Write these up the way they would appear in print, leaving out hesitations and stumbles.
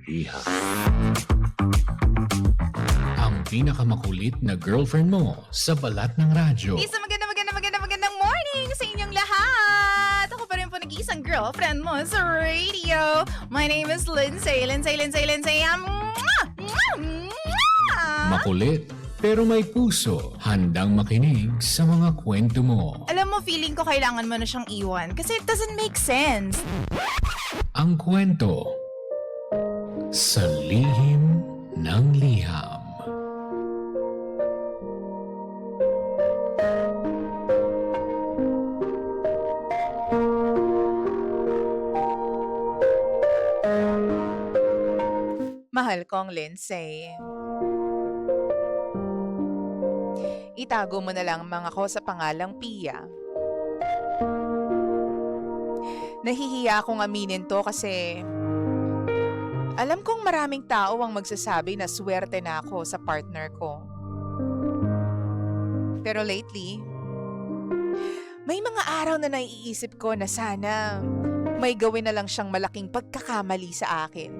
Liha. Ang pinakamakulit na girlfriend mo sa balat ng radyo. Isang magandang morning sa inyong lahat! Ako pa rin po nag-iisang girlfriend mo sa radio. My name is Lindsay. Makulit pero may puso, handang makinig sa mga kwento mo. Alam mo, feeling ko kailangan mo na siyang iwan kasi it doesn't make sense. Ang kwento sa lihim ng liham. Mahal kong Lindsay. Itago mo na lang mga ko sa pangalang Pia. Nahihiya akong aminin to kasi alam kong maraming tao ang magsasabi na swerte na ako sa partner ko. Pero lately, may mga araw na naiisip ko na sana may gawin na lang siyang malaking pagkakamali sa akin.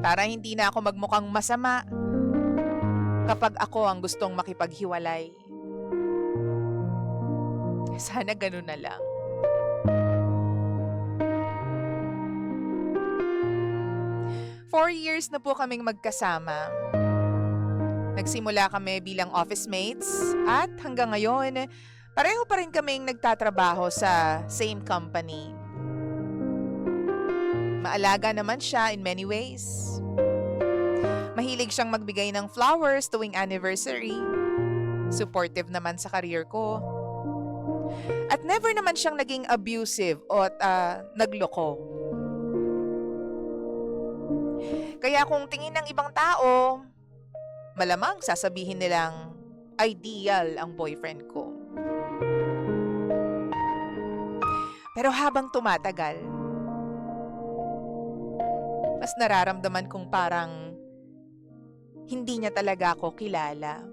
Para hindi na ako magmukhang masama kapag ako ang gustong makipaghiwalay. Sana ganun na lang. Four years na po kaming magkasama. Nagsimula kami bilang office mates at hanggang ngayon, pareho pa rin kaming nagtatrabaho sa same company. Maalaga naman siya in many ways. Mahilig siyang magbigay ng flowers tuwing anniversary. Supportive naman sa career ko. At never naman siyang naging abusive o nagloko. Kaya kung tingin ng ibang tao, malamang sasabihin nilang ideal ang boyfriend ko. Pero habang tumatagal, mas nararamdaman kong parang hindi niya talaga ako kilala.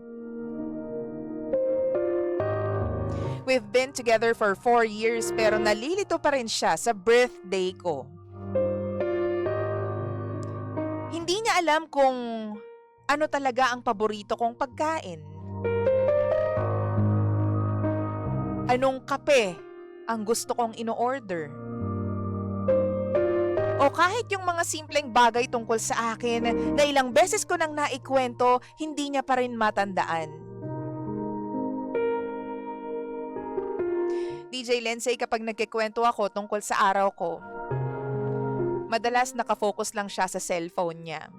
We've been together for 4 years pero nalilito pa rin siya sa birthday ko. Hindi niya alam kung ano talaga ang paborito kong pagkain. Anong kape ang gusto kong ino-order. O kahit yung mga simpleng bagay tungkol sa akin na ilang beses ko nang naikwento, hindi niya pa rin matandaan. DJ Lindsay, kapag nagkikwento ako tungkol sa araw ko, madalas nakafocus lang siya sa cellphone niya.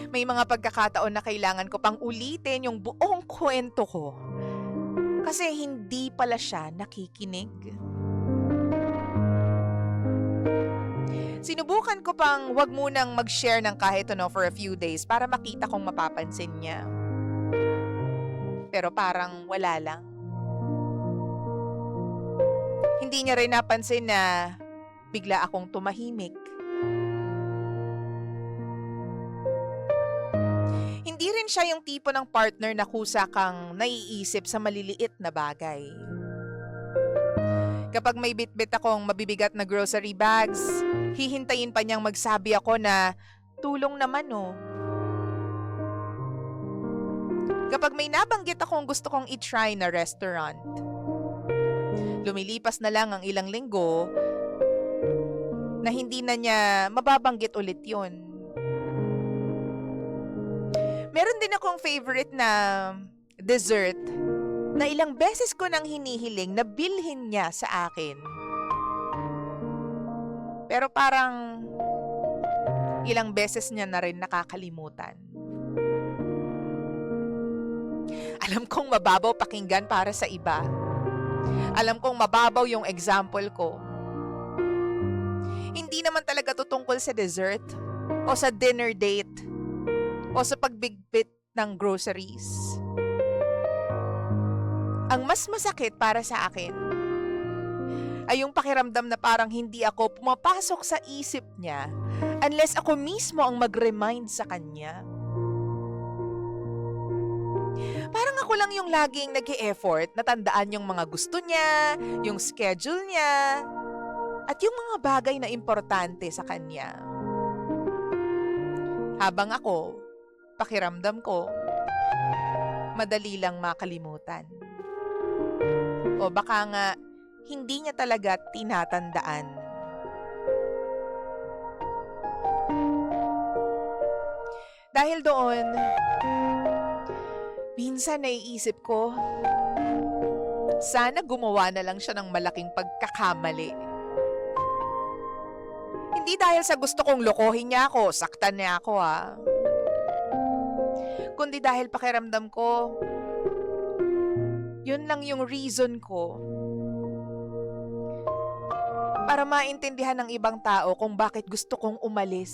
May mga pagkakataon na kailangan ko pang ulitin yung buong kwento ko kasi hindi pala siya nakikinig. Sinubukan ko pang wag munang mag-share ng kahit ano for a few days para makita kong mapapansin niya. Pero parang wala lang. Hindi niya rin napansin na bigla akong tumahimik. Hindi rin siya yung tipo ng partner na kusa kang naiisip sa maliliit na bagay. Kapag may bitbit akong mabibigat na grocery bags, hihintayin pa niyang magsabi ako na tulong naman oh. Kapag may nabanggit akong gusto kong i-try na restaurant, lumilipas na lang ang ilang linggo na hindi na niya mababanggit ulit yun. Meron din akong favorite na dessert na ilang beses ko nang hinihiling na bilhin niya sa akin. Pero parang ilang beses niya na rin nakakalimutan. Alam kong mababaw pakinggan para sa iba. Alam kong mababaw yung example ko. Hindi naman talaga tutungkol sa dessert o sa dinner date o sa pagbigpit ng groceries. Ang mas masakit para sa akin ay yung pakiramdam na parang hindi ako pumapasok sa isip niya unless ako mismo ang mag-remind sa kanya. Parang ako lang yung laging nag-e-effort na tandaan yung mga gusto niya, yung schedule niya, at yung mga bagay na importante sa kanya. Habang ako, pakiramdam ko, madali lang makalimutan. O baka nga, hindi niya talaga tinatandaan. Dahil doon, minsan naiisip ko, sana gumawa na lang siya ng malaking pagkakamali. Hindi dahil sa gusto kong lokohin niya ako, saktan niya ako kundi dahil pakiramdam ko, yun lang yung reason ko para maintindihan ng ibang tao kung bakit gusto kong umalis.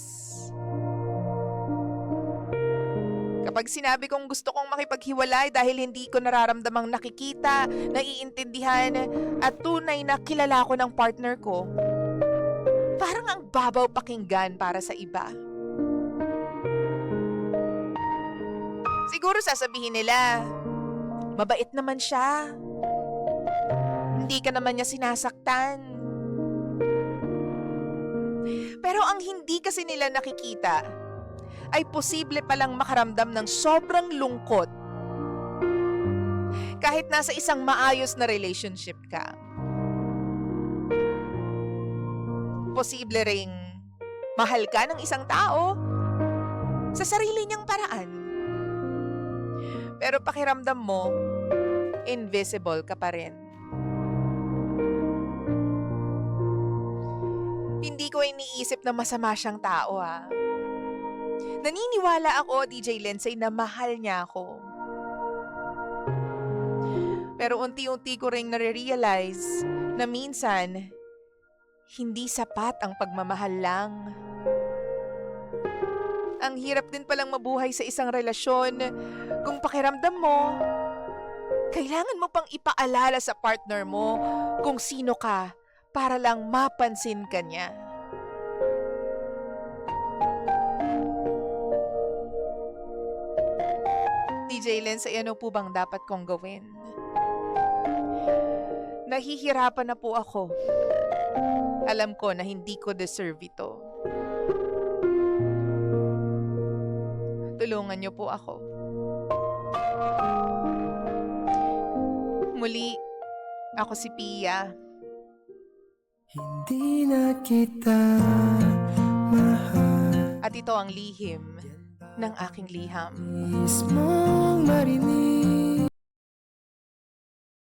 Kapag sinabi kong gusto kong makipaghiwalay dahil hindi ko nararamdamang nakikita, naiintindihan, at tunay na kilala ko ng partner ko, parang ang babaw pakinggan para sa iba. Siguro sasabihin nila, mabait naman siya. Hindi ka naman niya sinasaktan. Pero ang hindi kasi nila nakikita ay posible palang makaramdam ng sobrang lungkot kahit nasa isang maayos na relationship ka. Posible ring mahal ka ng isang tao sa sarili niyang paraan. Pero pakiramdam mo, invisible ka pa rin. Hindi ko iniisip na masama siyang tao Naniniwala ako, DJ Lindsay, na mahal niya ako. Pero unti-unti ko ring nare-realize na minsan, hindi sapat ang pagmamahal lang. Ang hirap din palang mabuhay sa isang relasyon kung pakiramdam mo, kailangan mo pang ipaalala sa partner mo kung sino ka para lang mapansin ka niya. DJ Lindsay, ano po bang dapat kong gawin? Nahihirapan na po ako. Alam ko na hindi ko deserve ito. Tulungan niyo po ako. Muli, ako si Pia. Hindi na kita mahal. At ito ang lihim ng aking liham. Nais mong marinig